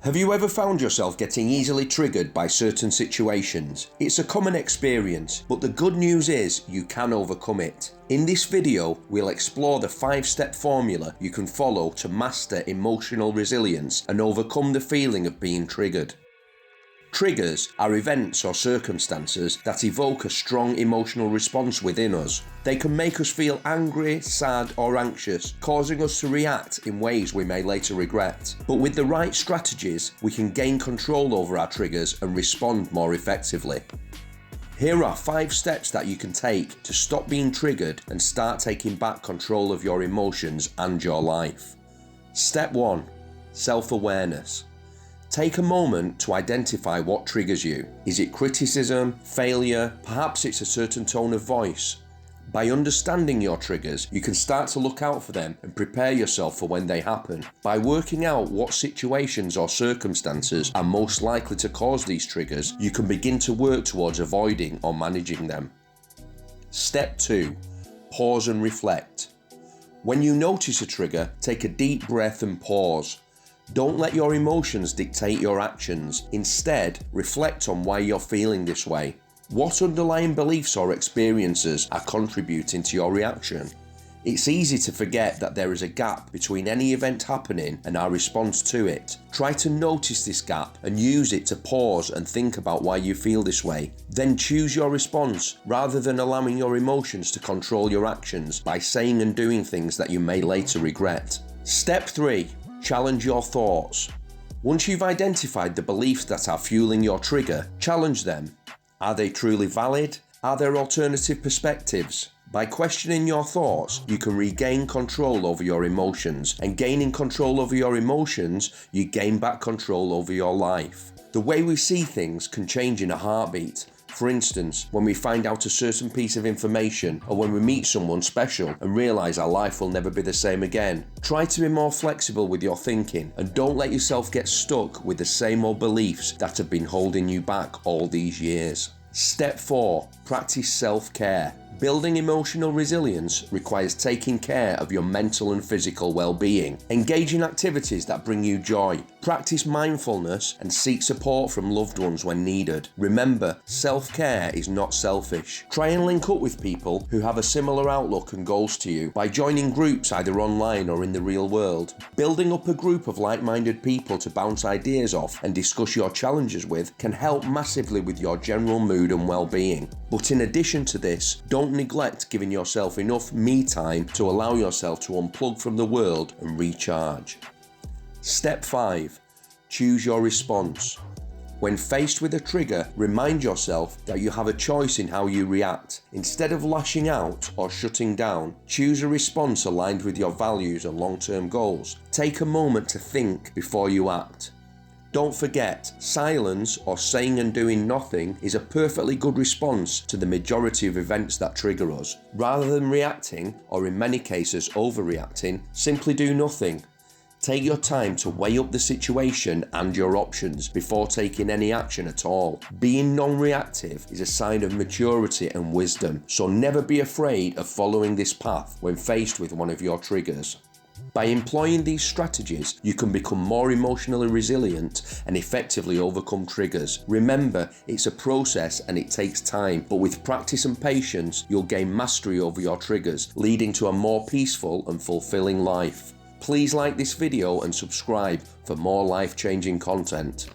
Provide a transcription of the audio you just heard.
Have you ever found yourself getting easily triggered by certain situations? It's a common experience, but the good news is you can overcome it. In this video, we'll explore the 5-step formula you can follow to master emotional resilience and overcome the feeling of being triggered. Triggers are events or circumstances that evoke a strong emotional response within us. They can make us feel angry, sad, or anxious, causing us to react in ways we may later regret. But with the right strategies, we can gain control over our triggers and respond more effectively. Here are 5 steps that you can take to stop being triggered and start taking back control of your emotions and your life. Step 1. Self-awareness. Take a moment to identify what triggers you. Is it criticism, failure? Perhaps it's a certain tone of voice. By understanding your triggers, you can start to look out for them and prepare yourself for when they happen. By working out what situations or circumstances are most likely to cause these triggers, you can begin to work towards avoiding or managing them. Step 2. Pause and reflect. When you notice a trigger, take a deep breath and pause. Don't let your emotions dictate your actions. Instead, reflect on why you're feeling this way. What underlying beliefs or experiences are contributing to your reaction? It's easy to forget that there is a gap between any event happening and our response to it. Try to notice this gap and use it to pause and think about why you feel this way. Then choose your response rather than allowing your emotions to control your actions by saying and doing things that you may later regret. Step 3. Challenge your thoughts. Once you've identified the beliefs that are fueling your trigger, challenge them. Are they truly valid? Are there alternative perspectives? By questioning your thoughts, you can regain control over your emotions, and gaining control over your emotions, you gain back control over your life. The way we see things can change in a heartbeat. For instance, when we find out a certain piece of information, or when we meet someone special and realise our life will never be the same again. Try to be more flexible with your thinking and don't let yourself get stuck with the same old beliefs that have been holding you back all these years. Step 4. Practice self-care. Building emotional resilience requires taking care of your mental and physical well-being. Engage in activities that bring you joy. Practice mindfulness and seek support from loved ones when needed. Remember, self-care is not selfish. Try and link up with people who have a similar outlook and goals to you by joining groups either online or in the real world. Building up a group of like-minded people to bounce ideas off and discuss your challenges with can help massively with your general mood and well-being. But in addition to this, don't neglect giving yourself enough me time to allow yourself to unplug from the world and recharge. Step 5. Choose your response. When faced with a trigger, remind yourself that you have a choice in how you react. Instead of lashing out or shutting down, choose a response aligned with your values and long-term goals. Take a moment to think before you act. Don't forget, silence or saying and doing nothing is a perfectly good response to the majority of events that trigger us. Rather than reacting, or in many cases overreacting, simply do nothing. Take your time to weigh up the situation and your options before taking any action at all. Being non-reactive is a sign of maturity and wisdom, so never be afraid of following this path when faced with one of your triggers. By employing these strategies, you can become more emotionally resilient and effectively overcome triggers. Remember, it's a process and it takes time, but with practice and patience, you'll gain mastery over your triggers, leading to a more peaceful and fulfilling life. Please like this video and subscribe for more life-changing content.